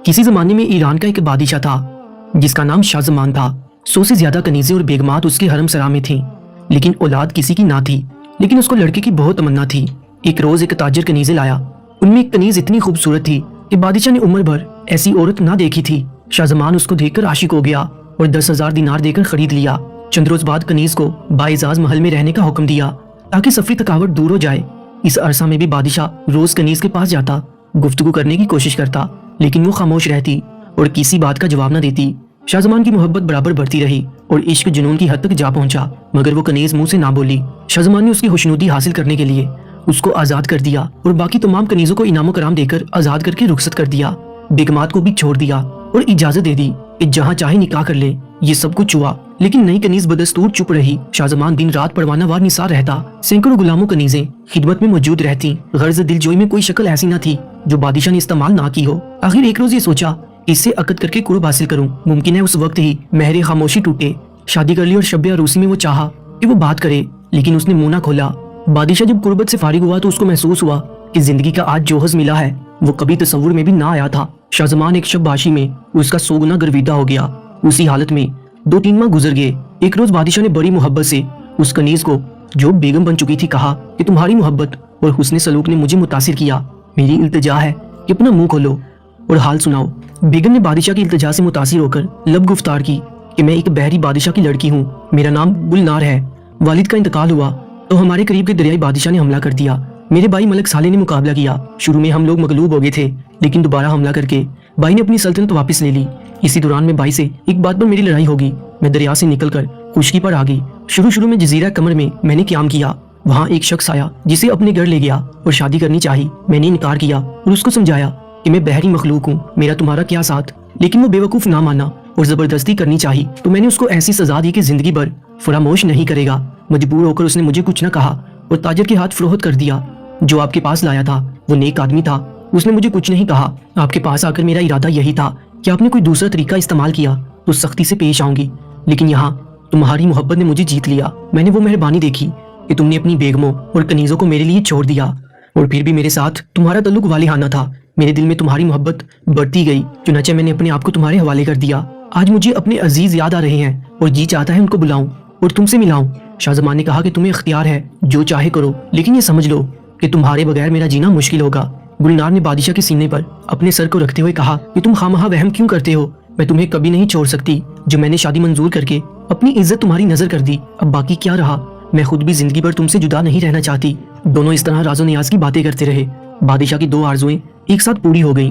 किसी जमाने में ईरान का एक बादशाह था जिसका नाम शाहजमान था। 100 से ज्यादा कनीजें और बेगमात उसके हरम सरा में थीं, लेकिन औलाद किसी की ना थी। लेकिन उसको लड़के की बहुत तमन्ना थी। एक रोज एक ताजिर कनीजें लाया। उनमें एक कनीज इतनी खूबसूरत थी कि बादशाह ने उम्र भर ऐसी औरत ना देखी थी। शाहजमान उसको देखकर आशिक हो गया और 10,000 दिनार देकर खरीद लिया। चंद रोज बाद कनीज को बाइजाज महल में रहने का हुक्म दिया ताकि सफरी थकावट दूर हो जाए। इस अरसा में भी बादशाह रोज कनीज के पास जाता, गुफ्तगू करने की कोशिश करता, लेकिन वो खामोश रहती और किसी बात का जवाब न देती। शाहजमान की मोहब्बत बराबर बढ़ती रही और इश्क जुनून की हद तक जा पहुंचा, मगर वो कनीज मुंह से ना बोली। शाहजमान ने उसकी खुशनुदी हासिल करने के लिए उसको आजाद कर दिया और बाकी तमाम कनीजों को इनाम कराम देकर आजाद करके रुखसत कर दिया। बेगमात को भी छोड़ दिया और इजाजत दे दी कि जहाँ चाहे निकाह कर ले। ये सब कुछ हुआ, लेकिन नई कनीज बदस्तूर चुप रही। शाहजमान दिन रात परवाना वार निसार रहता। सैकड़ों गुलामों कनीजें खिदमत में मौजूद रहती। गर्ज दिलजोई में कोई शक्ल ऐसी न थी जो बादशाह ने इस्तेमाल ना की हो। आखिर एक रोज ये सोचा, इससे अकद करके कुर्ब हासिल करूं। मुमकिन है उस वक्त ही महरे खामोशी टूटे। शादी कर ली और शब अरूसी में वो चाहा कि वो बात करे, लेकिन उसने मुंह ना खोला। बादशाह जब कुर्बत से फारिग हुआ तो उसको महसूस हुआ कि जिंदगी का आज जो हज़ मिला है वो कभी तस्वुर में भी ना आया था। शाहजमान एक शब्बाशी में उसका 100 गुना गर्विदा हो गया। उसी हालत में 2-3 माह गुजर गए। एक रोज बादशाह ने बड़ी मोहब्बत से उस कनीज को, जो बेगम बन चुकी थी, कहा कि तुम्हारी मोहब्बत और हुस्न सलूक ने मुझे मुतासिर किया। मेरी इल्तिजा है कि अपना मुंह खोलो और हाल सुनाओ। बेगम ने बादशाह की इल्तिजा से मुतासिर होकर लब गुफ्तार की कि मैं एक बहरी बादशाह की लड़की हूँ, मेरा नाम गुलनार है। वालिद का इंतकाल हुआ तो हमारे करीब के दरियाई बादशाह ने हमला कर दिया। मेरे भाई मलक साले ने मुकाबला किया। शुरू में हम लोग मगलूब हो गए थे, लेकिन दोबारा हमला करके भाई ने अपनी सल्तनत वापस ले ली। इसी दौरान में भाई से एक बात पर मेरी लड़ाई होगी। मैं दरिया से निकलकर खुशकी पर आ गई। शुरू में जजीरा कमर में मैंने क्याम किया। वहाँ एक शख्स आया जिसे अपने घर ले गया और शादी करनी चाहिए। मैंने इनकार किया और उसको समझाया कि मैं बहरी मखलूक हूँ, मेरा तुम्हारा क्या साथ। लेकिन वो बेवकूफ ना माना और जबरदस्ती करनी चाहिए तो मैंने उसको ऐसी सजा दी कि जिंदगी भर फरामोश नहीं करेगा। मजबूर होकर उसने मुझे कुछ न कहा और ताजर के हाथ फरोख्त कर दिया। जो आपके पास लाया था वो नेक आदमी था, उसने मुझे कुछ नहीं कहा। आपके पास आकर मेरा इरादा यही था कि आपने कोई दूसरा तरीका इस्तेमाल किया तो सख्ती से पेश आऊंगी, लेकिन यहाँ तुम्हारी मोहब्बत ने मुझे जीत लिया। मैंने वो मेहरबानी देखी कि तुमने अपनी बेगमों और कनीजों को मेरे लिए छोड़ दिया, और फिर भी मेरे साथ तुम्हारा तल्लुक वालिहाना था। मेरे दिल में तुम्हारी मोहब्बत बढ़ती गई, चुनाचे मैंने अपने आप को तुम्हारे हवाले कर दिया। आज मुझे अपने अजीज याद आ रहे हैं और जी चाहता है उनको बुलाऊं और तुमसे मिलाऊं। शाहजमान ने कहा कि तुम्हें इख्तियार है, जो चाहे करो, लेकिन ये समझ लो कि तुम्हारे बगैर मेरा जीना मुश्किल होगा। गुलनार ने बादशाह के सीने पर अपने सर को रखते हुए कहा कि तुम खामखा वहम क्यों करते हो, मैं तुम्हें कभी नहीं छोड़ सकती। जो मैंने शादी मंजूर करके अपनी इज्जत तुम्हारी नजर कर दी, अब बाकी क्या रहा। मैं खुद भी जिंदगी भर तुमसे जुदा नहीं रहना चाहती। दोनों इस तरह राजो नियाज की बातें करते रहे। बादशाह की 2 आरजुएं एक साथ पूरी हो गई,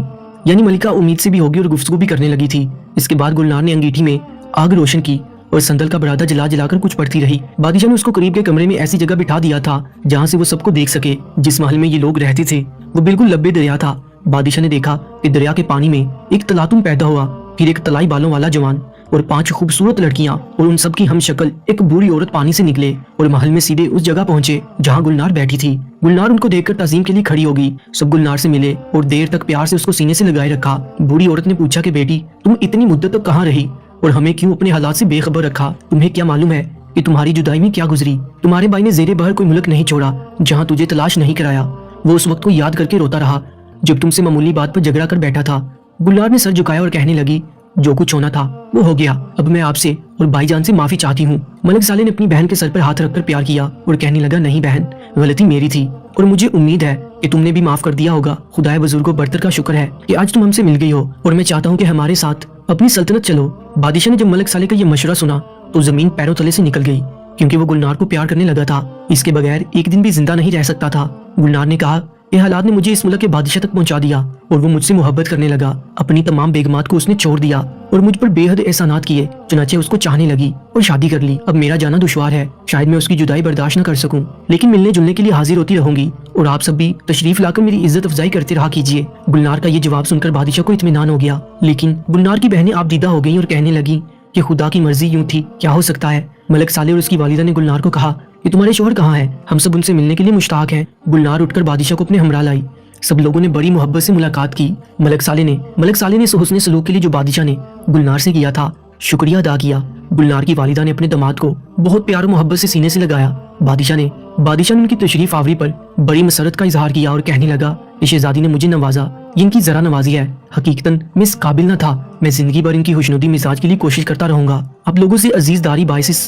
यानी मलिका उम्मीद से भी होगी और गुफ्तगू भी करने लगी थी। इसके बाद गुलनार ने अंगीठी में आग रोशन की और संदल का बरादा जला जलाकर कुछ पढ़ती रही। बादशाह ने उसको करीब के कमरे में ऐसी जगह बिठा दिया था जहाँ से वो सबको देख सके। जिस महल में ये लोग रहते थे वो बिल्कुल लब्बे दरिया था। बादशाह ने देखा कि दरिया के पानी में एक तलातुम पैदा हुआ, फिर एक तलाई बालों वाला जवान और 5 खूबसूरत लड़कियां और उन सब की हम शक्ल एक बूढ़ी औरत पानी से निकले और महल में सीधे उस जगह पहुंचे जहां गुलनार बैठी थी। गुलनार उनको देखकर ताजीम के लिए खड़ी हो गई। सब गुलनार से मिले और देर तक प्यार से उसको सीने से लगाए रखा। बूढ़ी औरत ने पूछा कि बेटी, तुम इतनी मुद्दत तक कहाँ रही और हमें क्यों अपने हालात से बेखबर रखा? तुम्हें क्या मालूम है कि तुम्हारी जुदाई में क्या गुजरी? तुम्हारे भाई ने जेरे बहर कोई मुल्क नहीं छोड़ा जहाँ तुझे तलाश नहीं कराया। वो उस वक्त को याद करके रोता रहा जब तुमसे मामूली बात पर झगड़ा कर बैठा था। गुलनार ने सर झुकाया और कहने लगी, जो कुछ होना था वो हो गया। अब मैं आपसे और भाईजान से माफी चाहती हूँ। मलिक साले ने अपनी बहन के सर पर हाथ रखकर प्यार किया और कहने लगा, नहीं बहन, गलती मेरी थी और मुझे उम्मीद है कि तुमने भी माफ कर दिया होगा। खुदाए बुजुर्ग को बरतर का शुक्र है कि आज तुम हमसे मिल गई हो और मैं चाहता हूँ कि हमारे साथ अपनी सल्तनत चलो। बादशाह ने जब मलिक साले का ये मशवरा सुना तो जमीन पैरों तले से निकल गई, क्योंकि वो गुलनार को प्यार करने लगा था। इसके बगैर एक दिन भी जिंदा नहीं रह सकता था। गुलनार ने कहा, ये हालात ने मुझे इस मुल्क के बादशाह तक पहुंचा दिया और वो मुझसे मोहब्बत करने लगा। अपनी तमाम बेगमात को उसने छोड़ दिया और मुझ पर बेहद एहसानात किए, चुनाचे उसको चाहने लगी और शादी कर ली। अब मेरा जाना दुश्वार है, शायद मैं उसकी जुदाई बर्दाश्त न कर सकूं, लेकिन मिलने जुलने के लिए हाजिर होती रहूंगी और आप सब भी तशरीफ लाकर मेरी इज्जत अफजाई करते रहा कीजिए। गुलनार का ये जवाब सुनकर बादशाह को इत्मीनान हो गया, लेकिन गुलनार की बहनें आपदीदा हो गईं और कहने लगी कि खुदा की मर्जी यूं थी, क्या हो सकता है। मलिक साले और उसकी वालिदा ने गुलनार को कहा कि तुम्हारे शोहर कहाँ हैं, हम सब उनसे मिलने के लिए मुश्ताक हैं। गुलनार उठकर बादशाह को अपने हमरा लाई। सब लोगों ने बड़ी मोहब्बत से मुलाकात की। मलिक साले ने हुस्न सलूक के लिए जो बादशाह ने गुलनार से किया था शुक्रिया अदा किया। गुलनार की वालिदा ने अपने दामाद को बहुत प्यार और मोहब्बत से सीने से लगाया। बादशाह ने उनकी तशरीफ आवरी पर बड़ी मसरत का इजहार किया और कहने लगा, शहजादी ने मुझे नवाजा ये इनकी जरा नवाजी है। हकीकतन मैं इस काबिल न था। मैं जिंदगी भर इनकी खुशनुदी मिजाज के लिए कोशिश करता रहूंगा। आप लोगों से अजीजदारी बाइस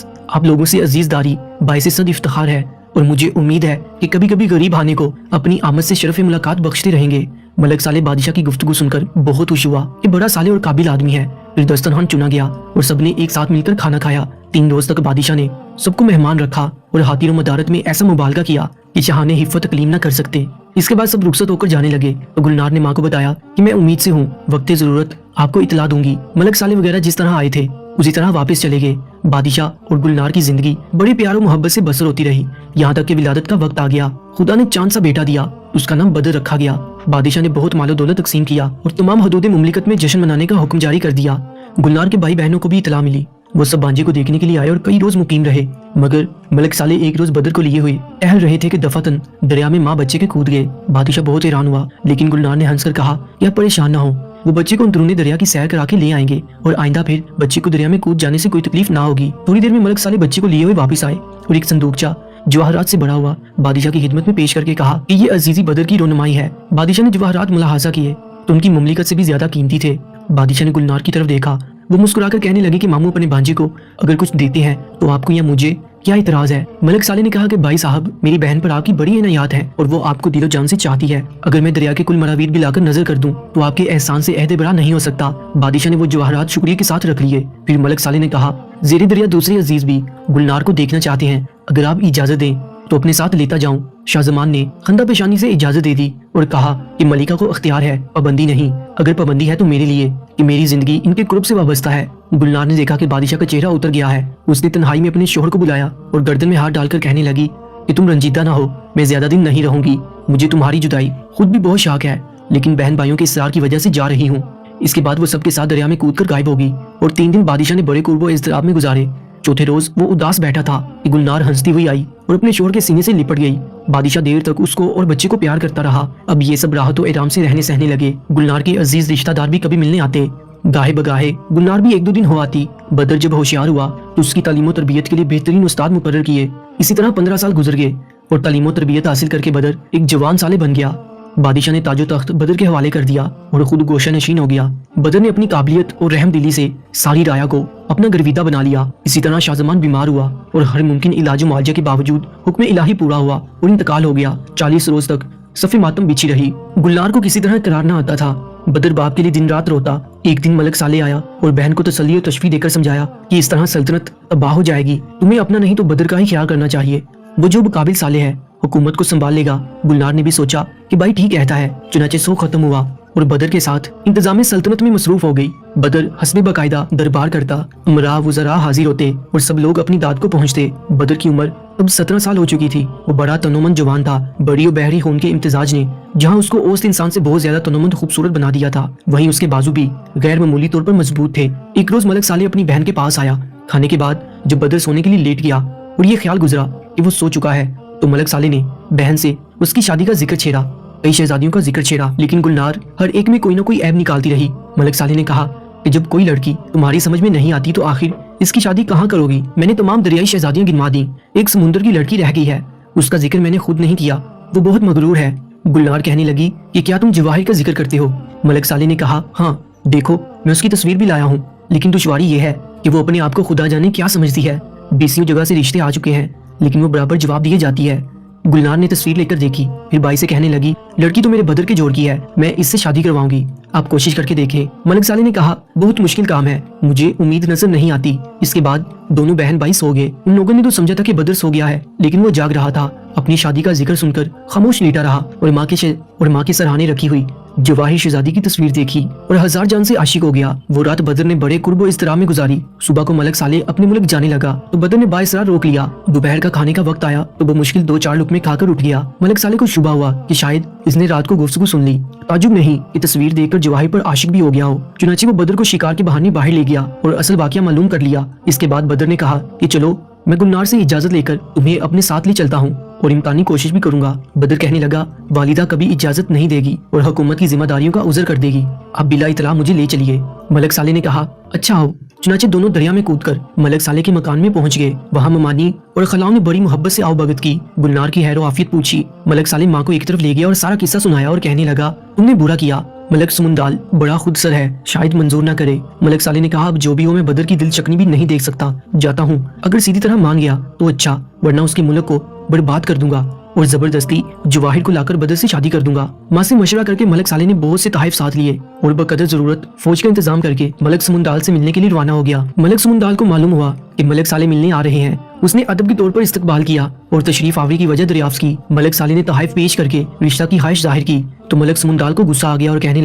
सद इफ्तिखार है और मुझे उम्मीद है कि कभी कभी गरीब आने को अपनी आमद से शरफ मुलाकात बख्शते रहेंगे। मलक साले बादशाह की गुफ्तगू सुनकर बहुत खुश हुआ कि बड़ा साले और काबिल आदमी है। फिर दस्तरखान चुना गया और सबने एक साथ मिलकर खाना खाया। 3 रोज तक बादशाह ने सबको मेहमान रखा और हातिर और मदारत में ऐसा मुबालगा किया कि जहाने हिफ़्फ़त तकलीम न कर सकते। इसके बाद सब रुखसत होकर जाने लगे तो गुलनार ने माँ को बताया कि मैं उम्मीद से हूँ, वक्त जरूरत आपको इतला दूंगी। मलक साले वगैरह जिस तरह आए थे उसी तरह वापस चले गए। बादशाह और गुलनार की जिंदगी बड़ी प्यार और मोहब्बत से बसर होती रही, यहाँ तक कि विलादत का वक्त आ गया। खुदा ने चांद सा बेटा दिया, उसका नाम बदर रखा गया। बादशाह ने बहुत मालो दौलत तकसीम किया और तमाम हदूद मुमलिकत में जश्न मनाने का हुक्म जारी कर दिया। गुलनार के भाई बहनों को भी इतला मिली। वो सब बांजे को देखने के लिए आए और कई रोज मुकीम रहे। मगर मलक साले एक रोज बदर को लिए हुए टहल रहे थे कि दफातन दरिया में माँ बच्चे के कूद गए। बादशाह बहुत हैरान हुआ, लेकिन गुलनार ने हंसकर कहा कि आप परेशान ना हो, वो बच्चे को अंदरूनी दरिया की सैर करा के ले आएंगे और आइंदा फिर बच्चे को दरिया में कूद जाने से कोई तकलीफ ना होगी। थोड़ी देर में मलक साले बच्चे को लिए हुए वापस आए और एक संदूकचा जवाहरात से बड़ा हुआ बादशाह की खिदमत में पेश करके कहा कि ये अजीजी बदर की रोनुमाई है। बादशाह ने जवाहरात मुलाहाजा किए तो उनकी मुमलिकत से भी ज्यादा कीमती थे। बादशाह ने गुलनार की तरफ देखा। वो मुस्कुराकर कहने लगे कि मामू अपने भांजे को अगर कुछ देते हैं तो आपको या मुझे क्या इतराज है। मलक साले ने कहा कि भाई साहब, मेरी बहन पर आपकी बड़ी इनायत है और वो आपको दिलो जान से चाहती है। अगर मैं दरिया के कुल मरावीर भी लाकर नजर कर दूं तो आपके एहसान से अहदे बरा नहीं हो सकता। बादशाह ने वो जवाहरात शुक्रिया के साथ रख लिए। फिर मलक साले ने कहा, जेरी दरिया दूसरे अजीज भी गुलनार को देखना चाहते हैं, अगर आप इजाजत दें तो अपने साथ लेता जाऊं। शाहजमान ने खंदा पेशानी से इजाजत दे दी और कहा कि मलिका को अख्तियार है, पाबंदी नहीं। अगर पाबंदी है तो मेरे लिए, कि मेरी जिंदगी इनके कुर्ब से वाबस्ता है। गुलनार ने देखा कि बादशाह का चेहरा उतर गया है। उसने तन्हाई में अपने शोहर को बुलाया और गर्दन में हाथ डालकर कहने लगी कि तुम रंजीदा ना हो, मैं ज्यादा दिन नहीं रहूंगी। मुझे तुम्हारी जुदाई खुद भी बहुत शाक है, लेकिन बहन भाइयों के इसरार की वजह से जा रही हूँ। इसके बाद वो सबके साथ दरिया में कूदकर गायब होगी और 3 दिन बादशाह ने बड़े कुर्बो इज़्तिराब में गुजारे। चौथे रोज वो उदास बैठा था कि गुलनार हंसती हुई आई और अपने शोहर के सीने से लिपट गई। बादशाह देर तक उसको और बच्चे को प्यार करता रहा। अब ये सब राहत और आराम से रहने सहने लगे। गुलनार के अजीज रिश्तेदार भी कभी मिलने आते। गाहे बगाहे गुलनार भी 1-2 दिन हो आती। बदर जब होशियार हुआ तो उसकी तालीम और तरबियत के लिए बेहतरीन उस्ताद मुकर्रर किए। इसी तरह 15 साल गुजर गए और तालीम और तरबियत हासिल करके बदर एक जवान साले बन गया। बादशाह ने ताजो तख्त बदर के हवाले कर दिया और खुद गोशा नशीन हो गया। बदर ने अपनी काबिलियत और रहम दिली से सारी राया को अपना गर्विदा बना लिया। इसी तरह शाहजमान बीमार हुआ और हर मुमकिन इलाज मुआवजा के बावजूद हुक्म इलाही पूरा हुआ और इंतकाल हो गया। 40 रोज तक सफ़े मातम बिछी रही। गुलनार को किसी तरह करार न आता था। बदर बाप के लिए दिन रात रोता। एक दिन मलक साले आया और बहन को तसल्ली और तशफी देकर समझाया कि इस तरह सल्तनत तबाह हो जाएगी, तुम्हें अपना नहीं तो बदर का ही ख्याल करना चाहिए। वो जो काबिल साले है हुकूमत को संभाल लेगा। गुलनार ने भी सोचा कि भाई ठीक कहता है। चुनाचे सो खत्म हुआ और बदर के साथ इंतजाम सल्तनत में मसरूफ हो गई। बदर हस्बे बकायदा दरबार करता, उमरा वज़रा हाजिर होते और सब लोग अपनी दाद को पहुंचते। बदर की उम्र अब 17 साल हो चुकी थी। वो बड़ा तनोमंद जवान था। बड़ी और बहरी खून के इम्तिजाज ने जहाँ उसको औसत इंसान से बहुत ज्यादा तनोमंद खूबसूरत बना दिया था, वहीं उसके बाजू भी गैर मामूली तौर पर मजबूत थे। एक रोज मलक साले अपनी बहन के पास आया। खाने के बाद जब बदर सोने के लिए लेट गया और ये ख्याल गुजरा कि वो सो चुका है तो मलक साले ने बहन से उसकी शादी का जिक्र छेड़ा, कई शहजादियों का जिक्र छेड़ा, लेकिन गुलनार हर एक में कोई ना कोई ऐब निकालती रही। मलक साले ने कहा कि जब कोई लड़की तुम्हारी समझ में नहीं आती तो आखिर इसकी शादी कहाँ करोगी? मैंने तमाम दरियाई शहजादियां गिनवा दी, एक समुंदर की लड़की रह गई है, उसका जिक्र मैंने खुद नहीं किया, वो बहुत मगरूर है। गुलनार कहने लगी कि क्या तुम जवाहिर का जिक्र करते हो? मलक साले ने कहा, हाँ देखो मैं उसकी तस्वीर भी लाया हूँ, लेकिन दुश्वारी ये है कि वो अपने आप को खुदा जाने क्या समझती है। 20 जगह से रिश्ते आ चुके हैं लेकिन वो बराबर जवाब दिए जाती है। गुलनार ने तस्वीर लेकर देखी, फिर भाई से कहने लगी, लड़की तो मेरे बदर के जोड़ की है, मैं इससे शादी करवाऊंगी, आप कोशिश करके देखें। मलक साले ने कहा, बहुत मुश्किल काम है, मुझे उम्मीद नजर नहीं आती। इसके बाद दोनों बहन भाई सो गए। उन लोगों ने तो समझा था कि बदर सो गया है, लेकिन वो जाग रहा था। अपनी शादी का जिक्र सुनकर खामोश लेटा रहा और माँ के सराहने रखी हुई जवाहिर शहजादी की तस्वीर देखी और हजार जान से आशिक हो गया। वो रात बदर ने बड़े कुर्बो इज़्तिराब में गुजारी। सुबह को मलक साले अपने मुल्क जाने लगा तो बदर ने बाइसरार रोक लिया। दोपहर का खाने का वक्त आया तो वो मुश्किल 2-4 लुकमे खाकर उठ गया। मलक साले को शुबा हुआ कि शायद इसने रात को गुफ्तगू सुन ली। ताजुब नहीं कि तस्वीर देखकर जवाहिर पर आशिक भी हो गया हो। चुनाचे वो बदर को शिकार के बहाने बाहर ले गया और असल वाकया मालूम कर लिया। इसके बाद बदर ने कहा कि चलो मैं गुलनार से इजाजत लेकर तुम्हें अपने साथ ले चलता हूँ और इम्तानी कोशिश भी करूंगा। बदर कहने लगा, वालिदा कभी इजाजत नहीं देगी और हुकूमत की जिम्मेदारियों का उज़र कर देगी, अब बिला इतला मुझे ले चलिए। मलक साले ने कहा, अच्छा आओ चुनाचे दोनों दरिया में कूदकर मलक साले के मकान में पहुंच गए। वहाँ ममानी और खलाओं ने बड़ी मोहब्बत से आओ भगत की। गुलनार की हैरो आफियत पूछी। मलक साले माँ को एक तरफ ले गया और सारा किस्सा सुनाया और कहने लगा, तुमने बुरा किया। मलक सुमंदाल बड़ा खुदसर है, शायद मंजूर ना करे। मलक साले ने कहा, अब जो भी हो मैं बदर की दिल चकनी भी नहीं देख सकता, जाता हूँ। अगर सीधी तरह मान गया तो अच्छा, वरना उसके मुल्क को बर्बाद कर दूंगा और जबरदस्ती जवाहिर को लाकर बदर से शादी कर दूंगा। माँ से मशवरा करके मलक साले ने बहुत से तहफ साथ लिए और बकदर जरूरत फौज का इंतजाम करके मलक सुमंदाल से मिलने के लिए रवाना हो गया। मलक सुमंदाल को मालूम हुआ कि मलक साले मिलने आ रहे हैं। उसने अदब के तौर पर इस्तकबाल किया और तशरीफ आवरी की वजह दरियाफ्त की। मलक साले ने तहफ पेश करके रिश्ता की ख्वाहिश जाहिर की तो मलक सुमंदाल को गुस्सा आ गया और कहने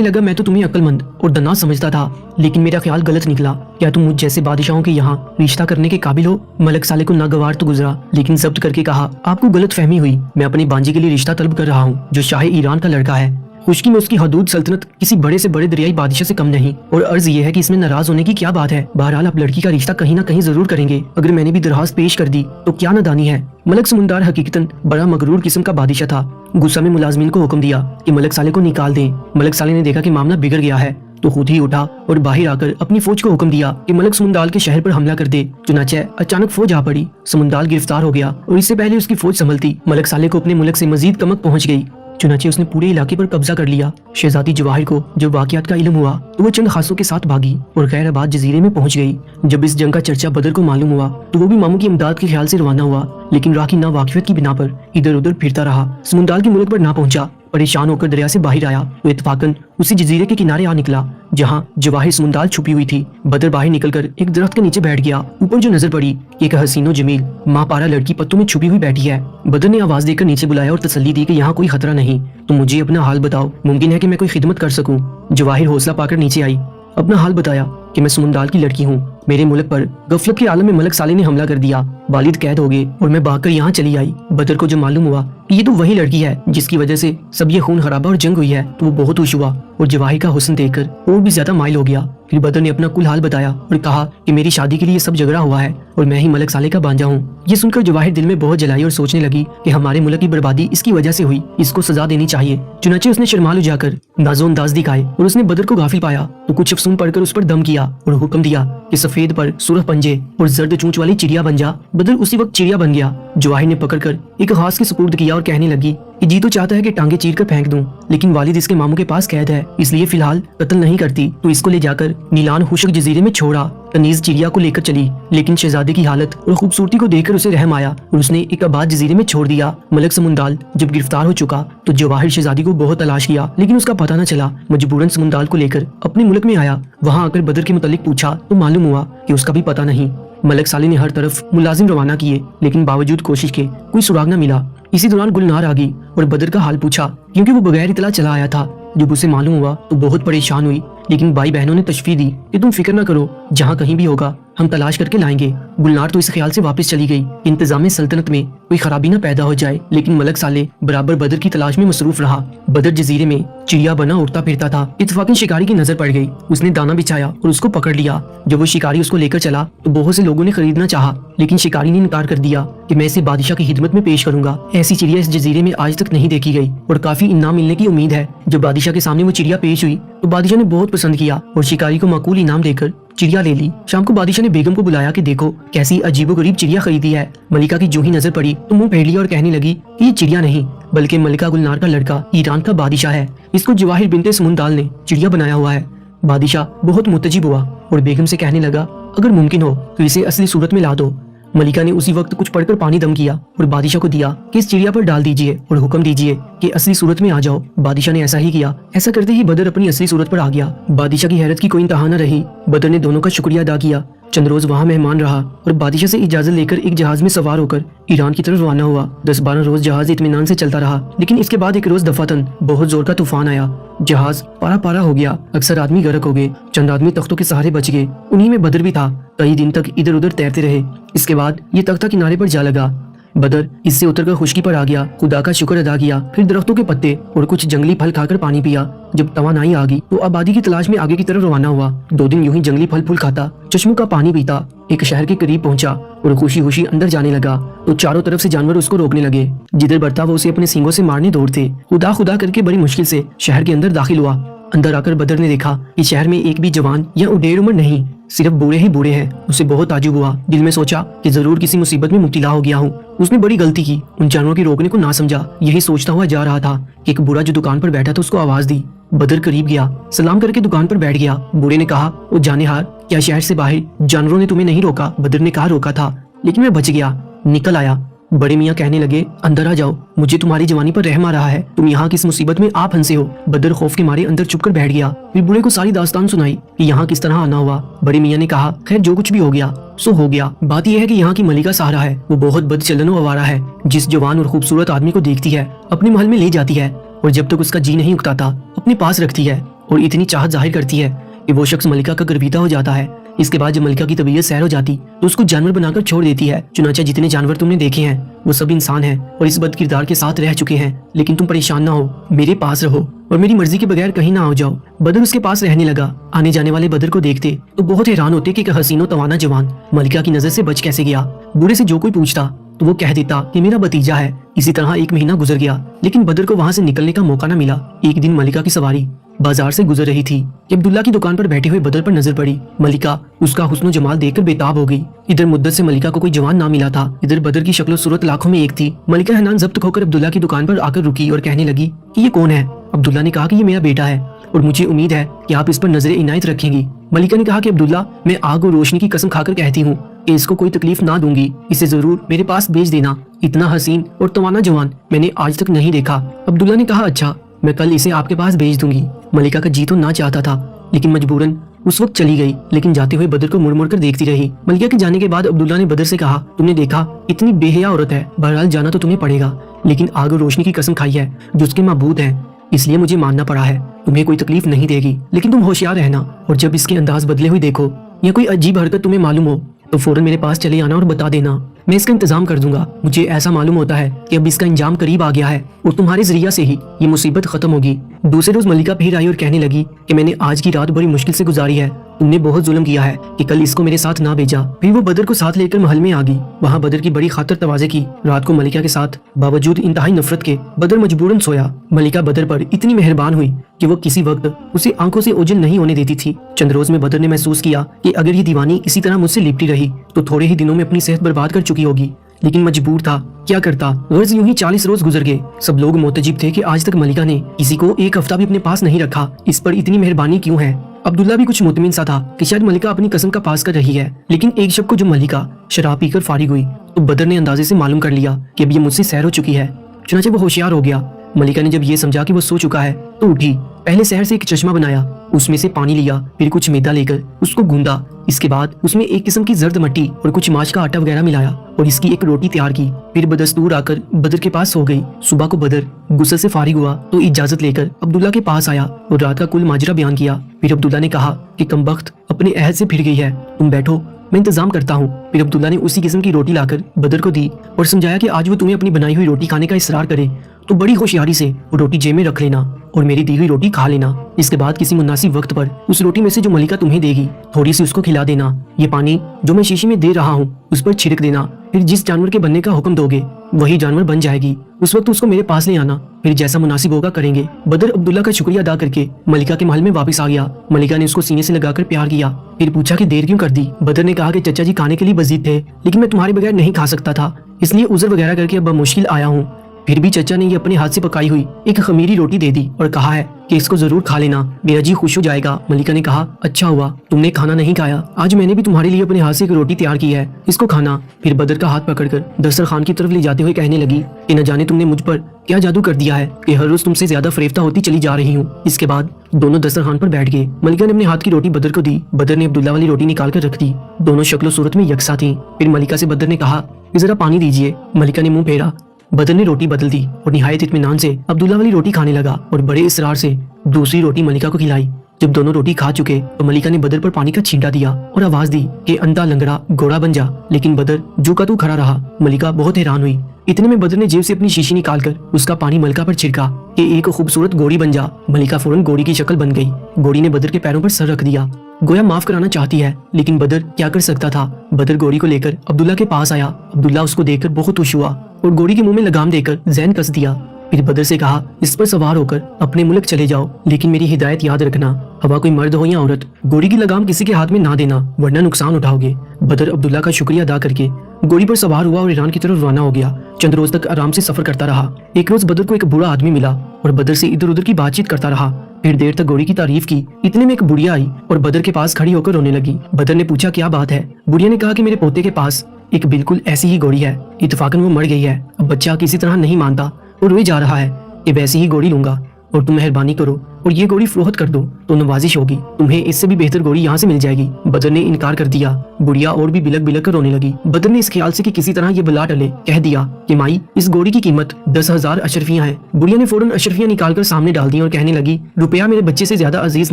लगा मैं तो तुम्हें अक्लमंद और दना समझता था, लेकिन मेरा ख्याल गलत निकला। क्या तुम मुझ जैसे बादशाहों के यहाँ रिश्ता करने के काबिल हो? मलक साले को नागवार तो गुजरा, लेकिन जब्त करके कहा, आपको गलत फहमी हुई। मैं अपनी बांजी के लिए रिश्ता तलब कर रहा हूँ जो शाह ईरान का लड़का है। खुशकी में उसकी हदूद सल्तनत किसी बड़े से बड़े दरियाई बादशाह से कम नहीं, और अर्ज ये है कि इसमें नाराज होने की क्या बात है। बहरहाल आप लड़की का रिश्ता कहीं ना कहीं जरूर करेंगे। अगर मैंने भी दरखास्त पेश कर दी तो क्या नादानी है। मलक सुमंदार हकीकतन बड़ा मगरूर किस्म का बादशाह था। गुस्सा में मुलाजमीन को हुक्म दिया कि मलक साले को निकाल दें। मलक साले ने देखा कि मामला बिगड़ गया है तो खुद ही उठा और बाहर आकर अपनी फौज को हुक्म दिया कि मलक सुमंदाल के शहर पर हमला कर दे। चुनाचे अचानक फौज आ पड़ी। सुमंदाल गिरफ्तार हो गया और इससे पहले उसकी फौज संभलती मलक साले को अपने मुल्क से मजीद कमक पहुंच गई। चुनाचे उसने पूरे इलाके पर कब्जा कर लिया। शहजादी जवाहिर को जब वाकयात का इल्म हुआ तो वो चंद खासों के साथ भागी और खैराबाद जजीरे में पहुंच गई। जब इस जंग का चर्चा बदर को मालूम हुआ तो वो भी मामू की इमदाद के ख्याल से रवाना हुआ, लेकिन राह की नावाकिफियत की बिना पर इधर उधर फिरता रहा। सुमंदाल के मुल्क पर ना पहुंचा। परेशान होकर दरिया से बाहर आया तो इत्तफाकन उसी जजीरे के किनारे आ निकला जहाँ जवाहिर सुमंदाल छुपी हुई थी। बदर बाहर निकलकर एक दरख्त के नीचे बैठ गया। ऊपर जो नजर पड़ी कि एक हसीनो जमील माँ पारा लड़की पत्तों में छुपी हुई बैठी है। बदर ने आवाज देकर नीचे बुलाया और तसल्ली दी कि यहाँ कोई खतरा नहीं, तो मुझे अपना हाल बताओ, मुमकिन है कि मैं कोई खिदमत कर सकूं। जवाहिर हौसला पाकर नीचे आई, अपना हाल बताया कि मैं सुमंदाल की लड़की हूँ। मेरे मुल्क पर गफलत के आलम में मलक साले ने हमला कर दिया, वालिद कैद हो गए और मैं भागकर यहाँ चली आई। बदर को जब मालूम हुआ कि ये तो वही लड़की है जिसकी वजह से सब ये खून खराबा और जंग हुई है तो वो बहुत खुश हुआ और जवाहिर का हुस्न देखकर और भी ज्यादा माइल हो गया। फिर बदर ने अपना कुल हाल बताया और कहा कि मेरी शादी के लिए सब झगड़ा हुआ है और मैं ही मलक साले का बांजा हूँ। ये सुनकर जवाहिर दिल में बहुत जलाई और सोचने लगी कि हमारे मुल्क की बर्बादी इसकी वजह से हुई, इसको सजा देनी चाहिए। चुनाचे उसने शर्माल उजाकर नाजो अंदाज दिखाए और उसने बदर को गाफिल पाया तो कुछ अफसून पढ़कर उस पर दम किया और हुक्म दिया कि सफेद पर सुरख पंजे और जर्द चूंच वाली चिड़िया बन जा। बदर उसी वक्त चिड़िया बन गया। जवाहिर ने पकड़कर एक खास के सुपुर्द किया और कहने लगी कि जी तो चाहता है कि टांगे चीर कर फेंक दूं, लेकिन वालिद इसके मामू के पास कैद है, इसलिए फिलहाल कत्ल नहीं करती, तो इसको ले जाकर नीलान खुशक जजीरे में छोड़ा। तनीज चिड़िया को लेकर चली, लेकिन शहजादे की हालत और खूबसूरती को देखकर उसे रहम आया और उसने एक आबाद जजीरे में छोड़ दिया। मलक सुमंदाल जब गिरफ्तार हो चुका तो जवाहिर शहजादी को बहुत तलाश किया, लेकिन उसका पता न चला। मजबूरन सुमंदाल को लेकर अपने मुल्क में आया। वहाँ आकर बदर के मुतालिक पूछा तो मालूम हुआ कि उसका भी पता नहीं। मलक साले ने हर तरफ मुलाजिम रवाना किए, लेकिन बावजूद कोशिश के कोई सुराग न मिला। इसी दौरान गुलनार आ गई और बदर का हाल पूछा, क्योंकि वो बगैर इतला चला आया था। जब उसे मालूम हुआ तो बहुत परेशान हुई, लेकिन भाई बहनों ने तशफी दी कि तुम फिक्र न करो, जहाँ कहीं भी होगा हम तलाश करके लाएंगे। गुलनार तो इस ख्याल से वापस चली गई इंतजाम सल्तनत में कोई खराबी न पैदा हो जाए, लेकिन मलक साले बराबर बदर की तलाश में मसरूफ रहा। बदर जजीरे में चिड़िया बना उड़ता फिरता था। इत्तफाकन शिकारी की नजर पड़ गई। उसने दाना बिछाया और उसको पकड़ लिया। जब वो शिकारी उसको लेकर चला तो बहुत से लोगों ने खरीदना चाहा, लेकिन शिकारी ने इनकार कर दिया कि मैं इसे बादशाह की खिदमत में पेश करूंगा। ऐसी चिड़िया इस जजीरे में आज तक नहीं देखी गई और काफी इनाम मिलने की उम्मीद है। जब बादशाह के सामने वो चिड़िया पेश हुई तो बादशाह ने बहुत पसंद किया और शिकारी को माकूल इनाम देकर चिड़िया ले ली। शाम को बादशाह ने बेगम को बुलाया कि देखो कैसी अजीबोगरीब चिड़िया खरीदी है। मलिका की जो ही नजर पड़ी तो मुंह फेर लिया और कहने लगी कि ये चिड़िया नहीं बल्कि मलिका गुलनार का लड़का ईरान का बादशाह है। इसको जवाहिर बिनते सुमंदाल ने चिड़िया बनाया हुआ है। बादशाह बहुत मुतजिब हुआ और बेगम से कहने लगा, अगर मुमकिन हो तो इसे असली सूरत में ला दो। मलिका ने उसी वक्त कुछ पढ़कर पानी दम किया और बादशाह को दिया कि इस चिड़िया पर डाल दीजिए और हुक्म दीजिए कि असली सूरत में आ जाओ। बादशाह ने ऐसा ही किया। ऐसा करते ही बदर अपनी असली सूरत पर आ गया। बादशाह की हैरत की कोई इंतहा न रही। बदर ने दोनों का शुक्रिया अदा किया। चंद रोज वहाँ मेहमान रहा और बादशाह से इजाजत लेकर एक जहाज में सवार होकर ईरान की तरफ रवाना हुआ। 10-12 रोज जहाज इत्मीनान से चलता रहा, लेकिन इसके बाद एक रोज दफातन बहुत जोर का तूफान आया। जहाज पारा पारा हो गया। अक्सर आदमी गर्क हो गए, चंद आदमी तख्तों के सहारे बच गए। उन्हीं में बदर भी था। कई दिन तक इधर उधर तैरते रहे। इसके बाद ये तख्ता किनारे पर जा लगा। बदर इससे उतरकर खुशकी पर आ गया, खुदा का शुक्र अदा किया, फिर दरख्तों के पत्ते और कुछ जंगली फल खाकर पानी पिया। जब तवानाई आ गई तो आबादी की तलाश में आगे की तरफ रवाना हुआ। 2 दिन यूं ही जंगली फल फूल खाता, चश्मों का पानी पीता। एक शहर के करीब पहुंचा और खुशी खुशी अंदर जाने लगा तो चारों तरफ से जानवर उसको रोकने लगे। जिधर बढ़ता वो उसे अपने सींगों से मारने दौड़ते। खुदा खुदा करके बड़ी मुश्किल से शहर के अंदर दाखिल हुआ। अंदर आकर बदर ने देखा कि शहर में एक भी जवान या उडेर उम्र नहीं। सिर्फ बूढ़े ही बूढ़े हैं। उसे बहुत ताज्जुब हुआ। दिल में सोचा कि जरूर किसी मुसीबत में मुब्तला हो गया हूँ। उसने बड़ी गलती की, उन जानवरों की रोकने को ना समझा। यही सोचता हुआ जा रहा था कि एक बूढ़ा जो दुकान पर बैठा था उसको आवाज दी। बदर करीब गया, सलाम करके दुकान पर बैठ गया। बूढ़े ने कहा, ओ जानेहार, क्या शहर से बाहर जानवरों ने तुम्हें नहीं रोका? बदर ने कहा, रोका था, लेकिन मैं बच गया, निकल आया। बड़े मियाँ कहने लगे, अंदर आ जाओ, मुझे तुम्हारी जवानी पर रहम आ रहा है। तुम यहाँ किस मुसीबत में आप फंसे हो? बदर खौफ के मारे अंदर चुपकर बैठ गया। फिर बूढ़े को सारी दास्तान सुनाई कि यहाँ किस तरह आना हुआ। बड़े मियाँ ने कहा, खैर जो कुछ भी हो गया सो हो गया। बात यह है कि यहाँ की मलिका सहारा है, वो बहुत बदचलन आवारा है। जिस जवान और खूबसूरत आदमी को देखती है अपने महल में ले जाती है और जब तक उसका जी नहीं उगताता अपने पास रखती है और इतनी चाहत जाहिर करती है कि वो शख्स मलिका का गर्विदा हो जाता है। इसके बाद जब मलिका की तबीयत सैर हो जाती तो उसको जानवर बनाकर छोड़ देती है। चुनाचा जितने जानवर तुमने देखे हैं वो सब इंसान हैं और इस बद किरदार के साथ रह चुके हैं। लेकिन तुम परेशान ना हो, मेरे पास रहो और मेरी मर्जी के बगैर कहीं ना आ जाओ। बदर उसके पास रहने लगा। आने जाने वाले बदर को देखते तो बहुत हैरान होते कि एक हसीनो तवाना जवान मलिका की नजर से बच कैसे गया। बूढ़े से जो कोई पूछता तो वो कह देता कि मेरा भतीजा है। इसी तरह एक महीना गुजर गया, लेकिन बदर को वहाँ से निकलने का मौका न मिला। एक दिन मलिका की सवारी बाजार से गुजर रही थी कि अब्दुल्ला की दुकान पर बैठे हुए बदर पर नजर पड़ी। मलिका उसका हुस्न जमाल देखकर बेताब हो गई। इधर मुद्दत से मलिका को कोई जवान ना मिला था, इधर बदर की शक्ल सूरत लाखों में एक थी। मलिका हैरान जब्त होकर अब्दुल्ला की दुकान पर आकर रुकी और कहने लगी कि ये कौन है? अब्दुल्ला ने कहा कि ये मेरा बेटा है और मुझे उम्मीद है कि आप इस पर नजर इनायत रखेंगी। मलिका ने कहा कि अब्दुल्ला, मैं आग और रोशनी की कसम खाकर कहती हूँ कि इसको कोई तकलीफ ना दूंगी, इसे जरूर मेरे पास भेज देना। इतना हसीन और तवाना जवान मैंने आज तक नहीं देखा। अब्दुल्ला ने कहा, अच्छा, मैं कल इसे आपके पास भेज दूंगी। मलिका का जी तो ना चाहता था, लेकिन मजबूरन उस वक्त चली गई। लेकिन जाते हुए बदर को मुड़ मुड़ कर देखती रही। मलिका के जाने के बाद अब्दुल्ला ने बदर से कहा, तुमने देखा इतनी बेहया औरत है, बहरहाल जाना तो तुम्हें पड़ेगा, लेकिन आग और रोशनी की कसम खाई है जो उसके माबूद है, इसलिए मुझे मानना पड़ा है। तुम्हें कोई तकलीफ नहीं देगी, लेकिन तुम होशियार रहना और जब इसके अंदाज बदले हुए देखो या कोई अजीब हरकत तुम्हें मालूम हो तो फौरन मेरे पास चले आना और बता देना, मैं इसका इंतजाम कर दूंगा। मुझे ऐसा मालूम होता है कि अब इसका इंजाम करीब आ गया है और तुम्हारे जरिया से ही ये मुसीबत खत्म होगी। दूसरे रोज मलिका फिर आई और कहने लगी कि मैंने आज की रात बड़ी मुश्किल से गुजारी है। तुमने बहुत जुल्म किया है कि कल इसको मेरे साथ ना भेजा। फिर वो बदर को साथ लेकर महल में आ गई। वहाँ बदर की बड़ी खातर तवाज़े की। रात को मलिका के साथ बावजूद इंतहाई नफरत के बदर मजबूरन सोया। मलिका बदर पर इतनी मेहरबान हुई कि वो किसी वक्त उसे आंखों से ओझल नहीं होने देती थी। चंद रोज में बदर ने महसूस किया कि अगर ये दीवानी इसी तरह मुझसे लिपटी रही तो थोड़े ही दिनों में अपनी सेहत बर्बाद कर चुकी होगी। लेकिन मजबूर था, क्या करता। गर्ज यूं ही 40 रोज गुजर गए। सब लोग मोतजिब थे कि आज तक मलिका ने किसी को एक हफ्ता भी अपने पास नहीं रखा। इस पर इतनी मेहरबानी क्यों है? अब्दुल्ला भी कुछ मुतमिन सा था कि शायद मलिका अपनी कसम का पास कर रही है। लेकिन एक शब को जब मलिका शराब पीकर फारिग हुई तो बदर ने अंदाजे से मालूम कर लिया कि अब ये मुझसे सैर हो चुकी है। चुनांचे वो होशियार हो गया। मलिका ने जब ये समझा कि वो सो चुका है तो उठी। पहले शहर से एक चश्मा बनाया, उसमें से पानी लिया, फिर कुछ मैदा लेकर उसको गूंदा। इसके बाद उसमें एक किस्म की जर्द मट्टी और कुछ माश का आटा वगैरह मिलाया और इसकी एक रोटी तैयार की। फिर बदस्तूर आकर बदर के पास सो गई। सुबह को बदर गुस्से से फारिग हुआ तो इजाजत लेकर अब्दुल्ला के पास आया और रात का कुल माजरा बयान किया। फिर अब्दुल्ला ने कहा कि कमबख्त अपने अहद से फिर गई है, तुम बैठो, मैं इंतजाम करता हूँ। फिर अब्दुल्ला ने उसी किस्म की रोटी लाकर बदर को दी और समझाया कि आज वो तुम्हें अपनी बनाई हुई रोटी खाने का इसरार करे तो बड़ी होशियारी से वो रोटी जेब में रख लेना और मेरी दी हुई रोटी खा लेना। इसके बाद किसी मुनासिब वक्त पर उस रोटी में से जो मलिका तुम्हें देगी थोड़ी सी उसको खिला देना। ये पानी जो मैं शीशी में दे रहा हूँ उस पर छिड़क देना। फिर जिस जानवर के बनने का हुक्म दोगे वही जानवर बन जाएगी। उस वक्त उसको मेरे पास ले आना, फिर जैसा मुनासिब होगा करेंगे। बदर अब्दुल्ला का शुक्रिया अदा करके मलिका के महल में वापस आ गया। मलिका ने उसको सीने से लगाकर प्यार किया। फिर पूछा कि देर क्यों कर दी? बदर ने कहा कि चचा जी खाने के लिए बजीद थे, लेकिन मैं तुम्हारे बगैर नहीं खा सकता था, इसलिए उज़र वगैरह करके अब मुश्किल आया हूँ। फिर भी चचा ने ये अपने हाथ से पकाई हुई एक खमीरी रोटी दे दी और कहा है कि इसको जरूर खा लेना, मेरा जी खुश हो जाएगा। मलिका ने कहा, अच्छा हुआ तुमने खाना नहीं खाया, आज मैंने भी तुम्हारे लिए अपने हाथ से एक रोटी तैयार की है, इसको खाना। फिर बदर का हाथ पकड़कर दस्तरखान की तरफ ले जाते हुए कहने लगी कि न जाने तुमने मुझ पर क्या जादू कर दिया है कि हर रोज तुमसे ज्यादा फरेफ्ता होती चली जा रही हूँ। इसके बाद दोनों दस्तरखान पर बैठ गए। मलिका ने अपने हाथ की रोटी बदर को दी, बदर ने अब्दुल्ला वाली रोटी निकाल कर रख दी। दोनों शक्ल सूरत में यकसा थी। फिर मलिका से बदर ने कहा कि जरा पानी दीजिए। मलिका ने मुंह फेरा। बदर ने रोटी बदल दी और निहायत इत्मीनान से अब्दुल्ला वाली रोटी खाने लगा और बड़े इसरार से दूसरी रोटी मलिका को खिलाई। जब दोनों रोटी खा चुके तो मलिका ने बदर पर पानी का छींटा दिया और आवाज दी कि अंधा लंगड़ा घोड़ा बन जा, लेकिन बदर जो का तू खड़ा रहा। मलिका बहुत हैरान हुई। इतने में बदर ने जेब से अपनी शीशी निकालकर उसका पानी मलिका पर छिड़का कि एक खूबसूरत घोड़ी बन जा। मलिका फौरन घोड़ी की शक्ल बन गई। घोड़ी ने बदर के पैरों पर सर रख दिया, गोया माफ कराना चाहती है, लेकिन बदर क्या कर सकता था। बदर घोड़ी को लेकर अब्दुल्ला के पास आया। अब्दुल्ला उसको देखकर बहुत खुश हुआ और घोड़ी के मुंह में लगाम देकर जैन कस दिया। پھر بدر سے کہا اس پر سوار ہو کر اپنے ملک چلے جاؤ، لیکن میری ہدایت یاد رکھنا، ہوا کوئی مرد ہو یا عورت، گوڑی کی لگام کسی کے ہاتھ میں نہ دینا ورنہ نقصان اٹھاؤ گے۔ بدر عبداللہ کا شکریہ ادا کر کے گوڑی پر سوار ہوا اور ایران کی طرف روانہ ہو گیا۔ چند روز تک آرام سے سفر کرتا رہا۔ ایک روز بدر کو ایک بوڑھا آدمی ملا اور بدر سے ادھر ادھر کی بات چیت کرتا رہا۔ پھر دیر تک گوڑی کی تعریف کی، اتنے میں ایک بڑھیا آئی اور بدر کے پاس کھڑی ہو کر رونے لگی۔ بدر نے پوچھا کیا بات ہے؟ بڑھیا نے کہا کہ میرے پوتے کے پاس ایک بالکل ایسی ہی گوڑی ہے، اتفاقاً وہ مر گئی ہے، اب بچہ کسی طرح نہیں مانتا اور روئے جا رہا ہے کہ ویسی ہی گوڑی لوں گا اور تم مہربانی کرو اور یہ گوڑی فروخت کر دو تو نوازش ہوگی، تمہیں اس سے بھی بہتر گوڑی یہاں سے مل جائے گی۔ بدر نے انکار کر دیا۔ بڑھیا اور بھی بلک بلک کر رونے لگی۔ بدر نے اس خیال سے کہ کسی طرح یہ بلا ٹلے کہہ دیا کہ مائی اس گوڑی کی قیمت 10,000 اشرفیاں ہیں۔ بڑھیا نے فوراً اشرفیاں نکال کر سامنے ڈال دی اور کہنے لگی روپیہ میرے بچے سے زیادہ عزیز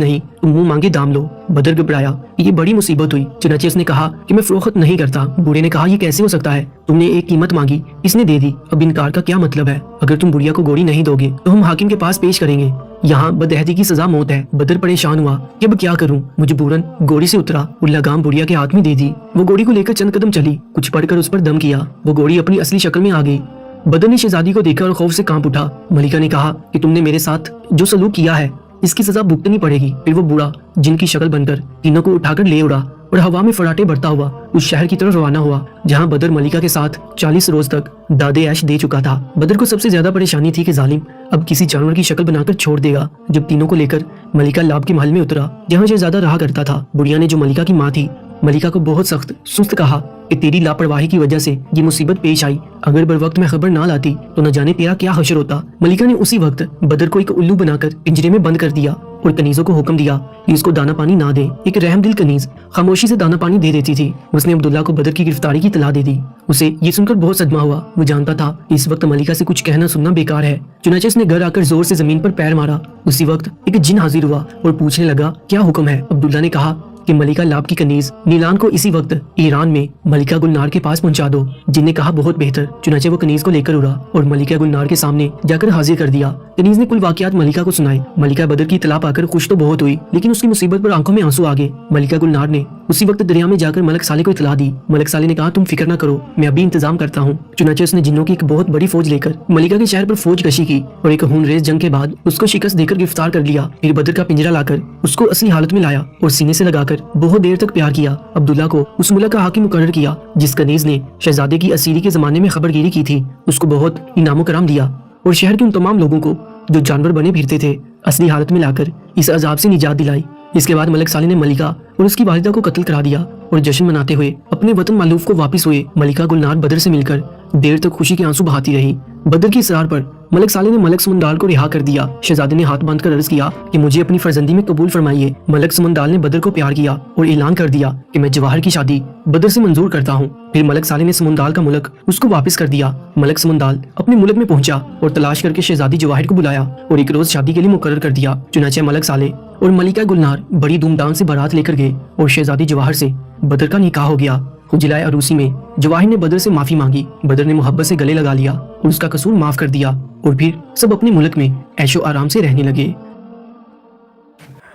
نہیں، تم منہ مانگے دام لو۔ بدر گھبرایا، یہ بڑی مصیبت ہوئی، چنانچہ اس نے کہا کہ میں فروخت نہیں کرتا۔ بوڑھے نے کہا یہ کیسے ہو سکتا ہے، تم نے ایک قیمت مانگی، اس نے دے دی، اب انکار کا کیا مطلب ہے؟ اگر تم بڑھیا کو گوڑی نہیں دو گے تو ہم حاکم کے پاس پیش کریں گے، یہاں بدعہدی کی سزا موت ہے۔ بدر پریشان ہوا کہ اب کیا کروں، مجبوراً گوڑی سے اترا اور لگام بڑھیا کے ہاتھ میں دے دی۔ وہ گوڑی کو لے کر چند قدم چلی، کچھ پڑھ کر اس پر دم کیا، وہ گوڑی اپنی اصلی شکل میں آ گئی۔ بدر نے شہزادی کو دیکھا اور خوف سے کانپ اٹھا۔ ملکہ نے کہا کہ تم نے میرے ساتھ جو سلوک کیا ہے اس کی سزا بھگتنی پڑے گی۔ پھر وہ بوڑھا جن کی شکل بن کر تینوں کو اٹھا کر لے اڑا اور ہوا میں فراٹے بڑھتا ہوا اس شہر کی طرف روانہ ہوا جہاں بدر ملکہ کے ساتھ 40 روز تک دادے عیش دے چکا تھا۔ بدر کو سب سے زیادہ پریشانی تھی کہ ظالم اب کسی جانور کی شکل بنا کر چھوڑ دے گا۔ جب تینوں کو لے کر ملکہ لاب کے محل میں اترا جہاں شہزادہ رہا کرتا تھا، بڑھیا نے جو ملکہ کی ماں تھی ملکہ کو بہت سخت سست کہا کہ تیری لاپرواہی کی وجہ سے یہ مصیبت پیش آئی، اگر بر وقت میں خبر نہ لاتی تو نہ جانے تیرا کیا حشر ہوتا۔ ملکہ نے اسی وقت بدر کو ایک الو بنا کر پنجرے میں بند کر دیا اور کنیزوں کو حکم دیا کہ اس کو دانا پانی نہ دے۔ ایک رحم دل کنیز خاموشی سے دانا پانی دے دیتی تھی۔ اس نے عبداللہ کو بدر کی گرفتاری کی اطلاع دے دی۔ اسے یہ سن کر بہت صدمہ ہوا، وہ جانتا تھا کہ اس وقت ملکہ سے کچھ کہنا سننا بیکار ہے، چنانچہ اس نے گھر آ کر زور سے زمین پر پیر مارا۔ اسی وقت ایک جن حاضر ہوا اور پوچھنے لگا کیا حکم ہے؟ عبداللہ نے کہا کہ ملکہ لاب کی کنیز نیلان کو اسی وقت ایران میں ملکہ گلنار کے پاس پہنچا دو۔ جن نے کہا بہت بہتر، چنانچہ وہ کنیز کو لے کر اڑا اور ملکہ گلنار کے سامنے جا کر حاضر کر دیا۔ کنیز نے کل واقعات ملکہ کو سنائے۔ ملکہ بدر کی اطلاع پا کر خوش تو بہت ہوئی لیکن اس کی مصیبت پر آنکھوں میں آنسو آ گئے۔ ملکہ گلنار نے اسی وقت دریا میں جا کر ملک صالح کو اطلاع دی۔ ملک صالح نے کہا تم فکر نہ کرو، میں ابھی انتظام کرتا ہوں۔ چنانچہ اس نے جنوں کی ایک بہت بڑی فوج لے کر ملکہ کے شہر پر فوج کشی کی اور ایک خون ریز جنگ کے بعد اس کو شکست دے کر گرفتار کر لیا۔ پھر بدر کا پنجرا لا کر اس کو اصلی حالت میں لایا اور سینے سے لگا کر بہت دیر تک پیار کیا۔ عبداللہ کو اس ملک کا حاکم مقرر کیا۔ جس کنیز نے شہزادے کی اسیری کے زمانے میں خبر گیری کی تھی اس کو بہت انعام و کرام دیا اور شہر کے ان تمام لوگوں کو جو جانور بنے پھرتے تھے اصلی حالت میں لا کر اس عذاب سے نجات دلائی۔ اس کے بعد ملک صالح نے ملکہ اور اس کی والدہ کو قتل کرا دیا اور جشن مناتے ہوئے اپنے وطن مالوف کو واپس ہوئے۔ ملکہ گلنار بدر سے مل کر دیر تک خوشی کے آنسو بہاتی رہی۔ بدر کی اصرار پر ملک صالح نے ملک سمندال کو رہا کر دیا۔ شہزادے نے ہاتھ باندھ کر عرض کیا کہ مجھے اپنی فرزندی میں قبول فرمائیے۔ ملک سمندال نے بدر کو پیار کیا اور اعلان کر دیا کہ میں جواہر کی شادی بدر سے منظور کرتا ہوں۔ پھر ملک صالح نے سمندال کا ملک اس کو واپس کر دیا۔ ملک سمندال اپنے ملک میں پہنچا اور تلاش کر کے شہزادی جواہر کو بلایا اور ایک روز شادی کے لیے مقرر کر دیا۔ چنانچہ ملک صالح اور ملکہ گلنار بڑی دھوم دھام سے بارات لے کر گئے اور شہزادی جواہر سے بدر کا نکاح ہو گیا۔ خجلائے عروسی میں جواہر نے بدر سے معافی مانگی۔ بدر نے محبت سے گلے لگا لیا اور اس کا قصور معاف کر دیا اور پھر سب اپنے ملک میں عیش و آرام سے رہنے لگے۔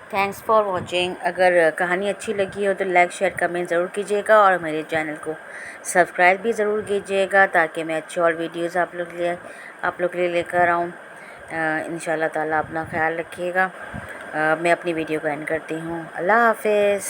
Thanks for watching. اگر کہانی اچھی لگی ہو تو لائک شیئر کمنٹ ضرور کیجیے گا اور میرے چینل کو سبسکرائب بھی ضرور کیجیے گا تاکہ میں اچھی اور ویڈیوز آپ لوگ کے لیے لے کر آؤں۔ انشاءاللہ تعالیٰ اپنا خیال رکھیے گا۔ میں اپنی ویڈیو کو اینڈ کرتی ہوں۔ اللہ حافظ۔